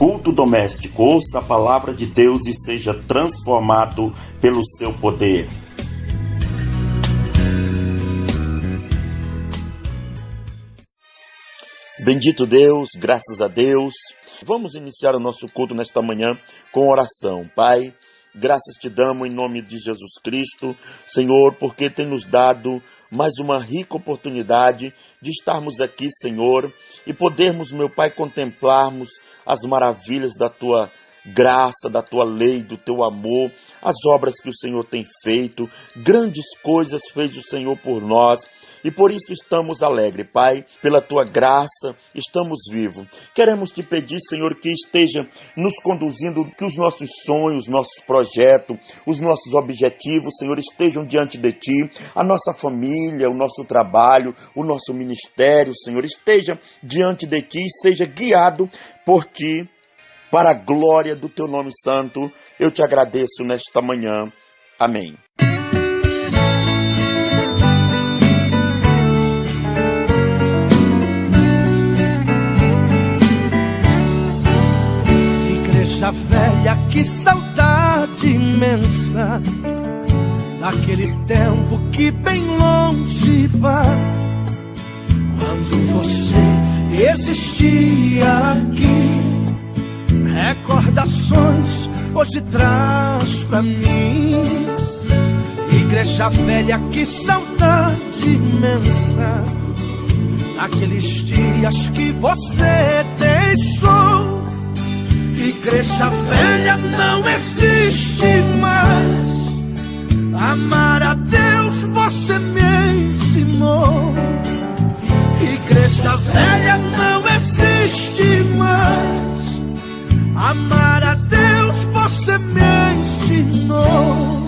Culto doméstico, ouça a palavra de Deus e seja transformado pelo seu poder. Bendito Deus, graças a Deus. Vamos iniciar o nosso culto nesta manhã com oração. Pai, graças te damos em nome de Jesus Cristo, Senhor, porque tem nos dado mais uma rica oportunidade de estarmos aqui, Senhor, e podermos, meu Pai, contemplarmos as maravilhas da Tua graça, da Tua lei, do Teu amor, as obras que o Senhor tem feito, grandes coisas fez o Senhor por nós. E por isso estamos alegres, Pai, pela Tua graça, estamos vivos. Queremos Te pedir, Senhor, que esteja nos conduzindo, que os nossos sonhos, nossos projetos, os nossos objetivos, Senhor, estejam diante de Ti. A nossa família, o nosso trabalho, o nosso ministério, Senhor, esteja diante de Ti e seja guiado por Ti, para a glória do Teu nome santo. Eu Te agradeço nesta manhã. Amém. Igreja velha, que saudade imensa daquele tempo que bem longe vai, quando você existia aqui. Recordações hoje traz pra mim. Igreja velha, que saudade imensa daqueles dias que você deixou. Igreja velha, não existe mais. Amar a Deus você me ensinou. Igreja velha, não existe mais. Amar a Deus você me ensinou.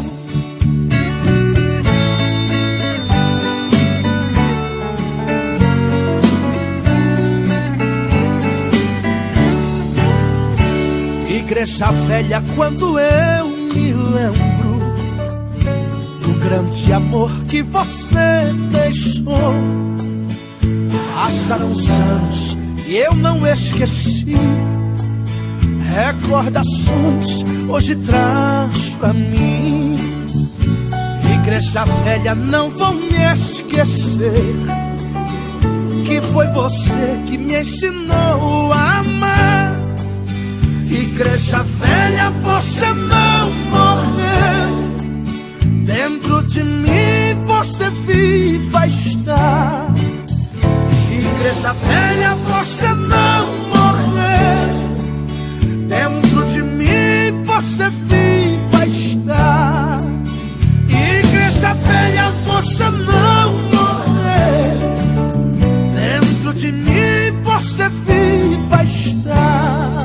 Igreja velha, quando eu me lembro do grande amor que você deixou. Passaram os anos e eu não esqueci. Recordações hoje traz pra mim. Igreja velha, não vou me esquecer que foi você que me ensinou a amar. Igreja velha, você não morreu. Dentro de mim você viva está. Igreja velha, você não morreu. Dentro de mim você viva está. Igreja velha, você não morreu. Dentro de mim você viva está.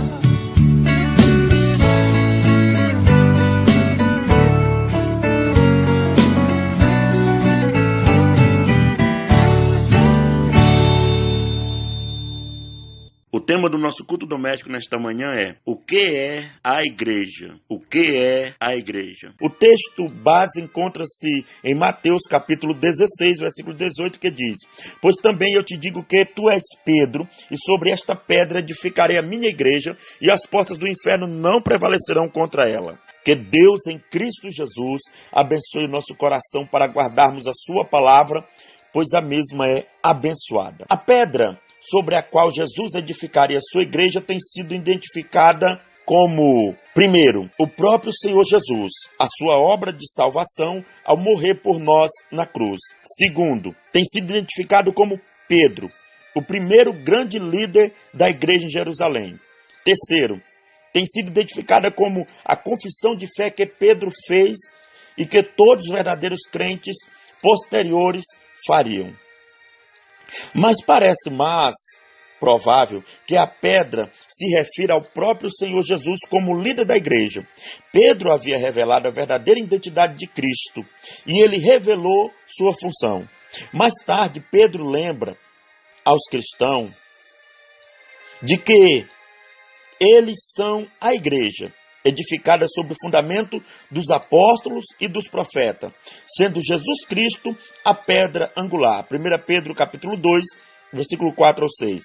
O tema do nosso culto doméstico nesta manhã é: o que é a igreja? O que é a igreja? O texto base encontra-se em Mateus capítulo 16, versículo 18, que diz: pois também eu te digo que tu és Pedro, e sobre esta pedra edificarei a minha igreja, e as portas do inferno não prevalecerão contra ela. Que Deus em Cristo Jesus abençoe o nosso coração para guardarmos a sua palavra, pois a mesma é abençoada. A pedra sobre a qual Jesus edificaria a sua igreja tem sido identificada como, primeiro, o próprio Senhor Jesus, a sua obra de salvação ao morrer por nós na cruz. Segundo, tem sido identificado como Pedro, o primeiro grande líder da igreja em Jerusalém. Terceiro, tem sido identificada como a confissão de fé que Pedro fez e que todos os verdadeiros crentes posteriores fariam. Mas parece mais provável que a pedra se refira ao próprio Senhor Jesus como líder da igreja. Pedro havia revelado a verdadeira identidade de Cristo e ele revelou sua função. Mais tarde, Pedro lembra aos cristãos de que eles são a igreja, edificada sobre o fundamento dos apóstolos e dos profetas, sendo Jesus Cristo a pedra angular. 1 Pedro capítulo 2, versículo 4 ao 6.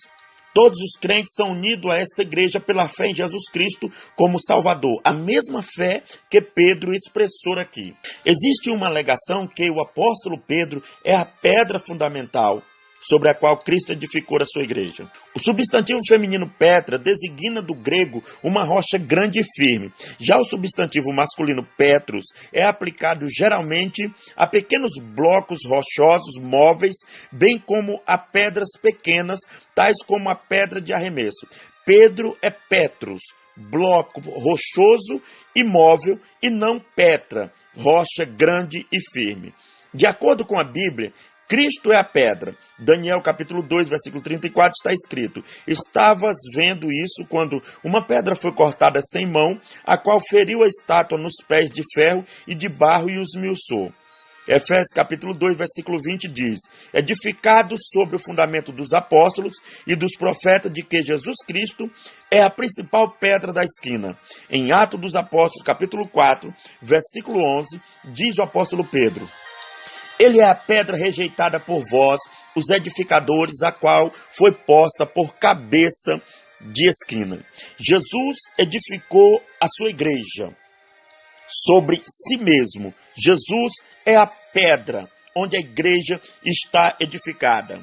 Todos os crentes são unidos a esta igreja pela fé em Jesus Cristo como Salvador. A mesma fé que Pedro expressou aqui. Existe uma alegação que o apóstolo Pedro é a pedra fundamental sobre a qual Cristo edificou a sua igreja. O substantivo feminino Petra designa do grego uma rocha grande e firme. Já o substantivo masculino Petrus é aplicado geralmente a pequenos blocos rochosos móveis, bem como a pedras pequenas, tais como a pedra de arremesso. Pedro é Petrus, bloco rochoso e móvel, e não Petra, rocha grande e firme. De acordo com a Bíblia, Cristo é a pedra. Daniel capítulo 2, versículo 34 está escrito: Estavas vendo isso quando uma pedra foi cortada sem mão, a qual feriu a estátua nos pés de ferro e de barro e os esmiuçou. Efésios capítulo 2, versículo 20 diz: Edificado sobre o fundamento dos apóstolos e dos profetas, de que Jesus Cristo é a principal pedra da esquina. Em Atos dos Apóstolos capítulo 4, versículo 11, diz o apóstolo Pedro: Ele é a pedra rejeitada por vós, os edificadores, a qual foi posta por cabeça de esquina. Jesus edificou a sua igreja sobre si mesmo. Jesus é a pedra onde a igreja está edificada.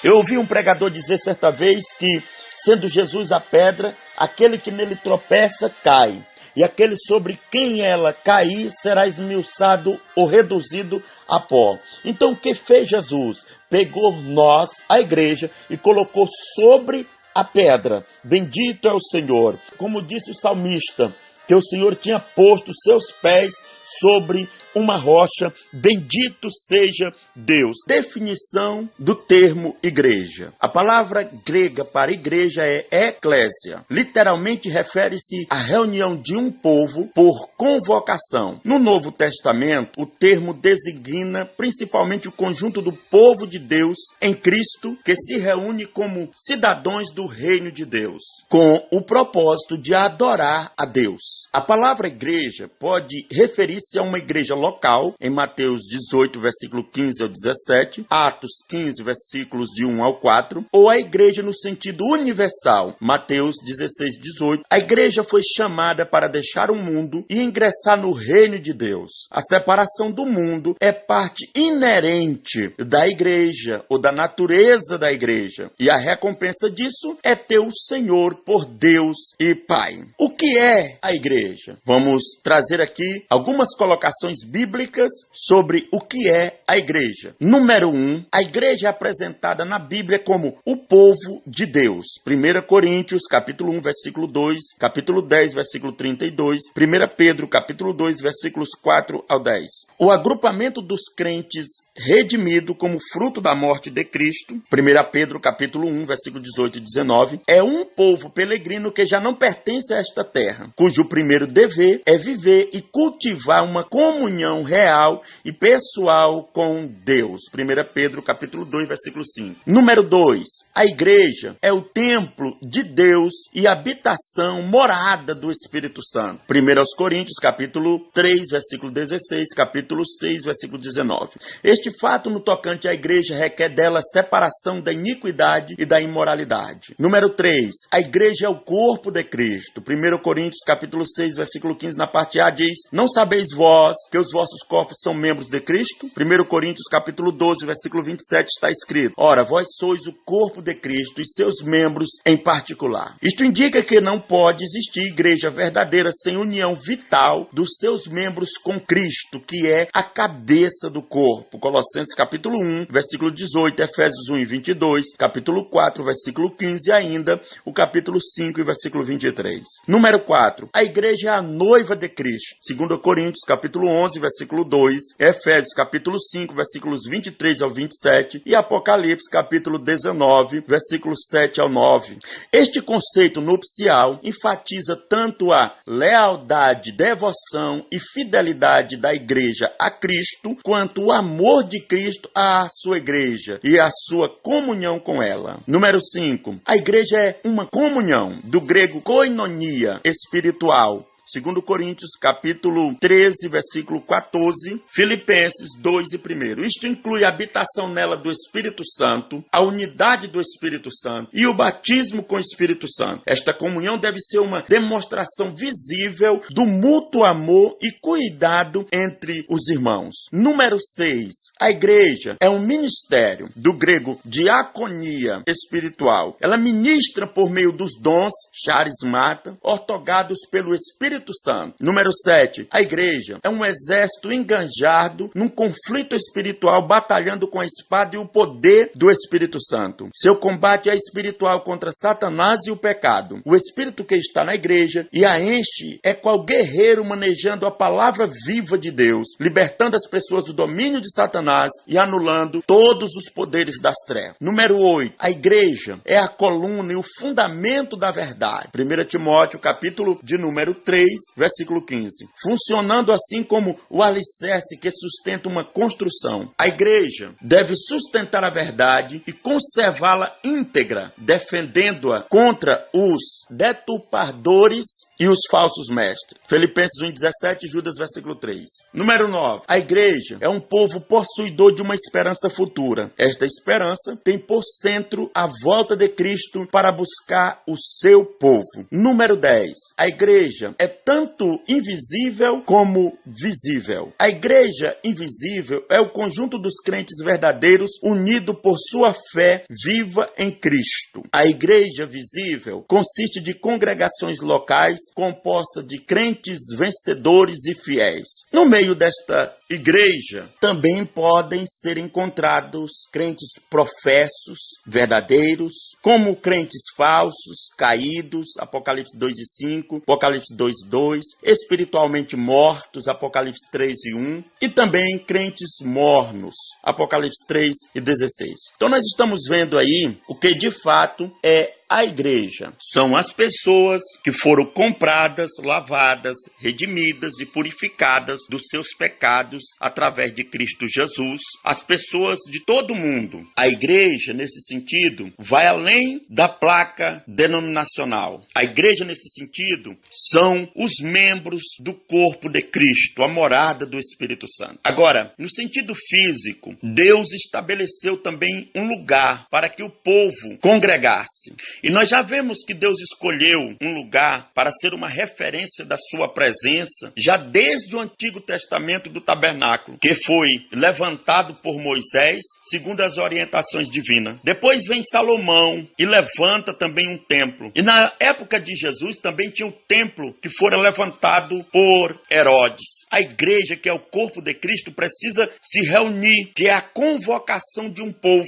Eu ouvi um pregador dizer certa vez que, sendo Jesus a pedra, aquele que nele tropeça cai. E aquele sobre quem ela cair será esmiuçado ou reduzido a pó. Então o que fez Jesus? Pegou nós, a igreja, e colocou sobre a pedra. Bendito é o Senhor. Como disse o salmista, que o Senhor tinha posto seus pés sobre uma rocha. Bendito seja Deus. Definição do termo igreja. A palavra grega para igreja é eclésia. Literalmente refere-se à reunião de um povo por convocação. No Novo Testamento, o termo designa principalmente o conjunto do povo de Deus em Cristo, que se reúne como cidadãos do reino de Deus, com o propósito de adorar a Deus. A palavra igreja pode referir-se a uma igreja local, em Mateus 18, versículo 15 ao 17, Atos 15, versículos de 1 ao 4, ou a igreja no sentido universal, Mateus 16, 18. A igreja foi chamada para deixar o mundo e ingressar no reino de Deus. A separação do mundo é parte inerente da igreja, ou da natureza da igreja, e a recompensa disso é ter o Senhor por Deus e Pai. O que é a igreja? Vamos trazer aqui algumas colocações bíblicas sobre o que é a igreja. Número 1, a igreja é apresentada na Bíblia como o povo de Deus. 1 Coríntios, capítulo 1, versículo 2, capítulo 10, versículo 32, 1 Pedro, capítulo 2, versículos 4 ao 10. O agrupamento dos crentes redimido como fruto da morte de Cristo, 1 Pedro, capítulo 1, versículo 18 e 19, é um povo peregrino que já não pertence a esta terra, cujo primeiro dever é viver e cultivar uma comunhão real e pessoal com Deus. 1 Pedro, capítulo 2, versículo 5. Número 2, a igreja é o templo de Deus e habitação, morada do Espírito Santo. 1 Coríntios, capítulo 3, versículo 16, capítulo 6, versículo 19. Este fato no tocante à igreja requer dela separação da iniquidade e da imoralidade. Número 3, a igreja é o corpo de Cristo. 1 Coríntios, capítulo 6, versículo 15, na parte A diz: Não sabeis vós que os vossos corpos são membros de Cristo? 1 Coríntios, capítulo 12, versículo 27 está escrito: Ora, vós sois o corpo de Cristo e seus membros em particular. Isto indica que não pode existir igreja verdadeira sem união vital dos seus membros com Cristo, que é a cabeça do corpo. Colossenses, capítulo 1, versículo 18, Efésios 1 e 22, capítulo 4, versículo 15 e ainda o capítulo 5 e versículo 23. Número 4, a igreja é a noiva de Cristo. 2 Coríntios, capítulo 11, versículo 2, Efésios, capítulo 5, versículos 23 ao 27 e Apocalipse, capítulo 19, versículos 7 ao 9. Este conceito nupcial enfatiza tanto a lealdade, devoção e fidelidade da igreja a Cristo, quanto o amor de Cristo à sua igreja e a sua comunhão com ela. Número 5, a igreja é uma comunhão, do grego koinonia, espiritual, 2 Coríntios, capítulo 13, versículo 14, Filipenses 2 e 1. Isto inclui a habitação nela do Espírito Santo, a unidade do Espírito Santo e o batismo com o Espírito Santo. Esta comunhão deve ser uma demonstração visível do mútuo amor e cuidado entre os irmãos. Número 6. A igreja é um ministério, do grego diaconia espiritual. Ela ministra por meio dos dons, charismata, ortogados pelo Espírito Santo. Número 7. A igreja é um exército enganjado num conflito espiritual, batalhando com a espada e o poder do Espírito Santo. Seu combate é espiritual contra Satanás e o pecado. O Espírito que está na igreja e a enche é qual guerreiro manejando a palavra viva de Deus, libertando as pessoas do domínio de Satanás e anulando todos os poderes das trevas. Número 8. A igreja é a coluna e o fundamento da verdade. 1 Timóteo, capítulo de número 3, versículo 15. Funcionando assim como o alicerce que sustenta uma construção. A igreja deve sustentar a verdade e conservá-la íntegra, defendendo-a contra os deturpadores e os falsos mestres. Filipenses 1,17, Judas, versículo 3. Número 9. A igreja é um povo possuidor de uma esperança futura. Esta esperança tem por centro a volta de Cristo para buscar o seu povo. Número 10. A igreja é tanto invisível como visível. A igreja invisível é o conjunto dos crentes verdadeiros unido por sua fé viva em Cristo. A igreja visível consiste de congregações locais composta de crentes vencedores e fiéis. No meio desta igreja também podem ser encontrados crentes professos, verdadeiros, como crentes falsos, caídos, Apocalipse 2 e 5, Apocalipse 2 e 2, espiritualmente mortos, Apocalipse 3 e 1, e também crentes mornos, Apocalipse 3 e 16. Então nós estamos vendo aí o que de fato é a igreja. São as pessoas que foram compradas, lavadas, redimidas e purificadas dos seus pecados através de Cristo Jesus. As pessoas de todo mundo. A igreja, nesse sentido, vai além da placa denominacional. A igreja, nesse sentido, são os membros do corpo de Cristo, a morada do Espírito Santo. Agora, no sentido físico, Deus estabeleceu também um lugar para que o povo congregasse. E nós já vemos que Deus escolheu um lugar para ser uma referência da sua presença, já desde o Antigo Testamento do tabernáculo, que foi levantado por Moisés, segundo as orientações divinas. Depois vem Salomão e levanta também um templo. E na época de Jesus também tinha um templo que fora levantado por Herodes. A igreja, que é o corpo de Cristo, precisa se reunir, que é a convocação de um povo.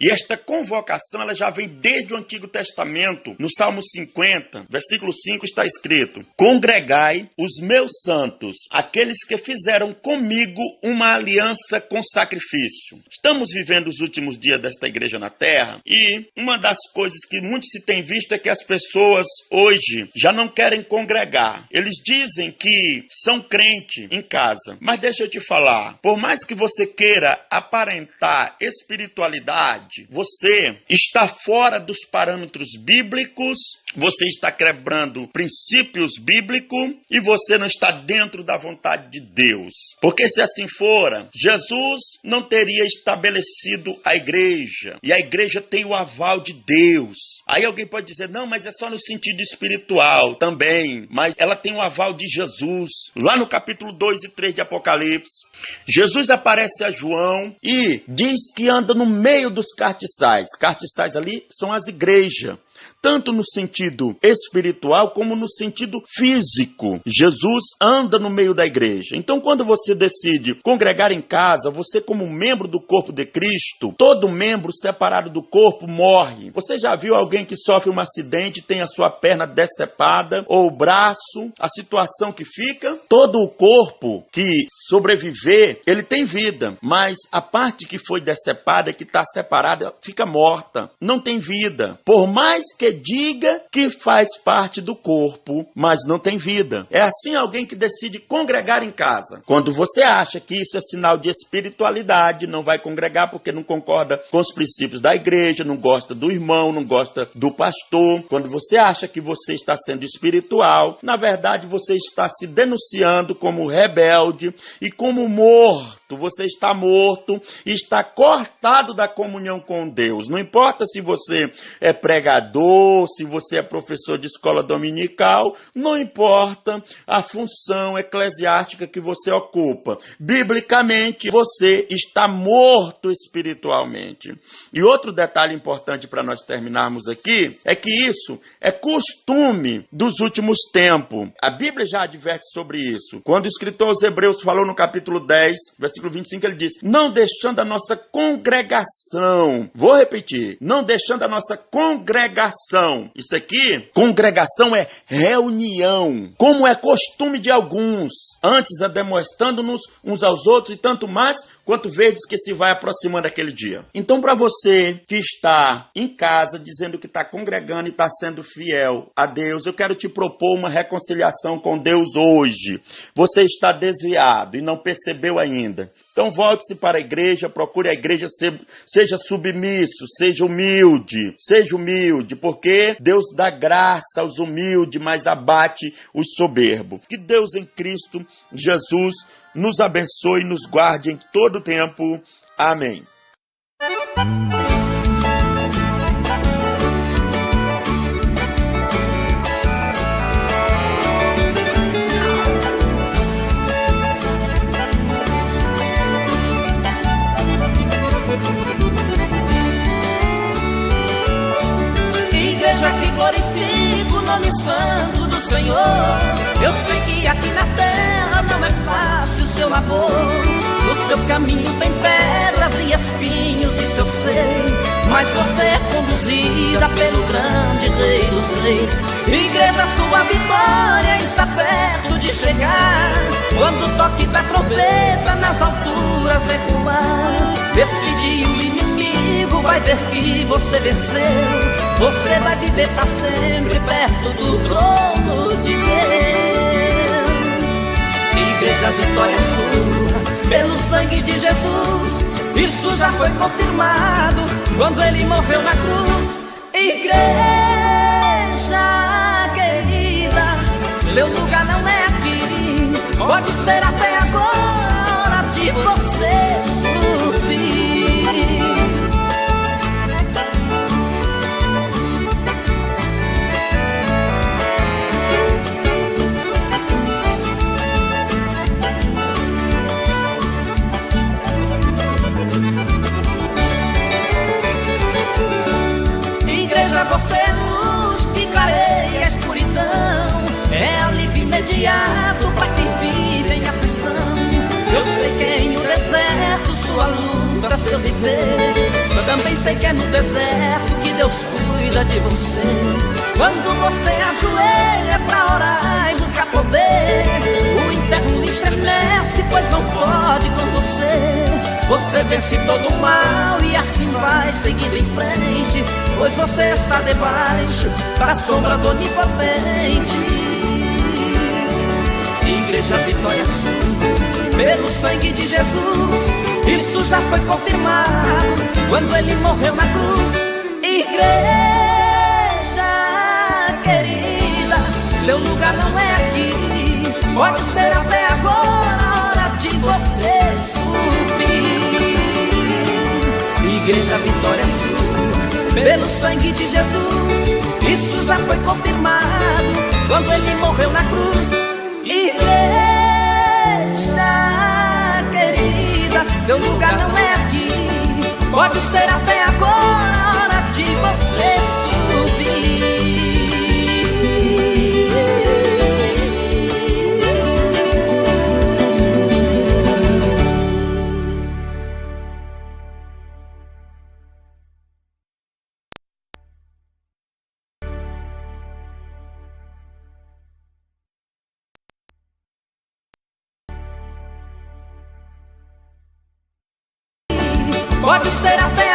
E esta convocação ela já vem desde o Antigo Testamento. No Salmo 50, versículo 5, está escrito: congregai os meus santos, aqueles que fizeram comigo uma aliança com sacrifício. Estamos vivendo os últimos dias desta igreja na terra e uma das coisas que muito se tem visto é que as pessoas hoje já não querem congregar. Eles dizem que são crente em casa, mas deixa eu te falar, por mais que você queira aparentar espiritualidade, você está fora dos parâmetros bíblicos, você está quebrando princípios bíblicos e você não está dentro da vontade de Deus. Porque se assim fora, Jesus não teria estabelecido a igreja. E a igreja tem o aval de Deus. Aí alguém pode dizer, não, mas é só no sentido espiritual também. Mas ela tem o aval de Jesus. Lá no capítulo 2 e 3 de Apocalipse, Jesus aparece a João e diz que anda no meio dos cartiçais. Cartiçais ali são as igrejas. Tanto no sentido espiritual como no sentido físico. Jesus anda no meio da igreja. Então, quando você decide congregar em casa, você como membro do corpo de Cristo, todo membro separado do corpo morre. Você já viu alguém que sofre um acidente, tem a sua perna decepada, ou o braço, a situação que fica? Todo o corpo que sobreviver, ele tem vida, mas a parte que foi decepada, que está separada, fica morta. Não tem vida. Por mais que você diga que faz parte do corpo, mas não tem vida. É assim alguém que decide congregar em casa. Quando você acha que isso é sinal de espiritualidade, não vai congregar porque não concorda com os princípios da igreja, não gosta do irmão, não gosta do pastor. Quando você acha que você está sendo espiritual, na verdade você está se denunciando como rebelde e como morto. Você está morto e está cortado da comunhão com Deus. Não importa se você é pregador, se você é professor de escola dominical, não importa a função eclesiástica que você ocupa. Biblicamente, você está morto espiritualmente. E outro detalhe importante para nós terminarmos aqui é que isso é costume dos últimos tempos. A Bíblia já adverte sobre isso. Quando o escritor aos Hebreus falou no capítulo 10, versículo 25, ele diz: não deixando a nossa congregação. Vou repetir. Não deixando a nossa congregação. Isso aqui, congregação é reunião. Como é costume de alguns. Antes, demonstrando-nos uns aos outros, e tanto mais quanto verdes que se vai aproximando aquele dia. Então, para você que está em casa, dizendo que está congregando e está sendo fiel a Deus, eu quero te propor uma reconciliação com Deus hoje. Você está desviado e não percebeu ainda. Então, volte-se para a igreja, procure a igreja, seja submisso, seja humilde, porque Deus dá graça aos humildes, mas abate os soberbos. Que Deus em Cristo Jesus nos abençoe e nos guarde em todo o tempo. Amém. Igreja que glorifica o nome santo do Senhor. Eu sei que aqui na terra não é fácil o seu labor. O seu caminho tem pedras e espinhos, isso eu sei, mas você é conduzida pelo grande Rei dos Reis. Igreja, sua vitória está perto de chegar. Quando o toque da trombeta nas alturas ecoar, esse dia o inimigo vai ver que você venceu. Você vai viver para sempre perto do trono de Deus. Igreja, a vitória é sua pelo sangue de Jesus. Isso já foi confirmado quando ele morreu na cruz. Igreja querida, seu lugar não é aqui. Pode ser até agora hora de você subir. Você é luz que clareia a escuridão, é alívio imediato para quem vive em aflição. Eu sei que é no deserto sua luta, seu viver. Eu também sei que é no deserto que Deus cuida de você. Quando você ajoelha pra orar e buscar poder, o inferno estremece, pois não pode com você. Você vence todo o mal e assim vai seguindo em frente, pois você está debaixo da sombra do Onipotente. Igreja, vitória sua pelo sangue de Jesus. Isso já foi confirmado quando ele morreu na cruz. Igreja querida, seu lugar não é aqui. Pode ser até agora a hora de você subir. Igreja, vitória sua pelo sangue de Jesus. Isso já foi confirmado quando ele morreu na cruz. Igreja querida, seu lugar não é aqui. Pode ser até agora a hora de você subir. Pode ser até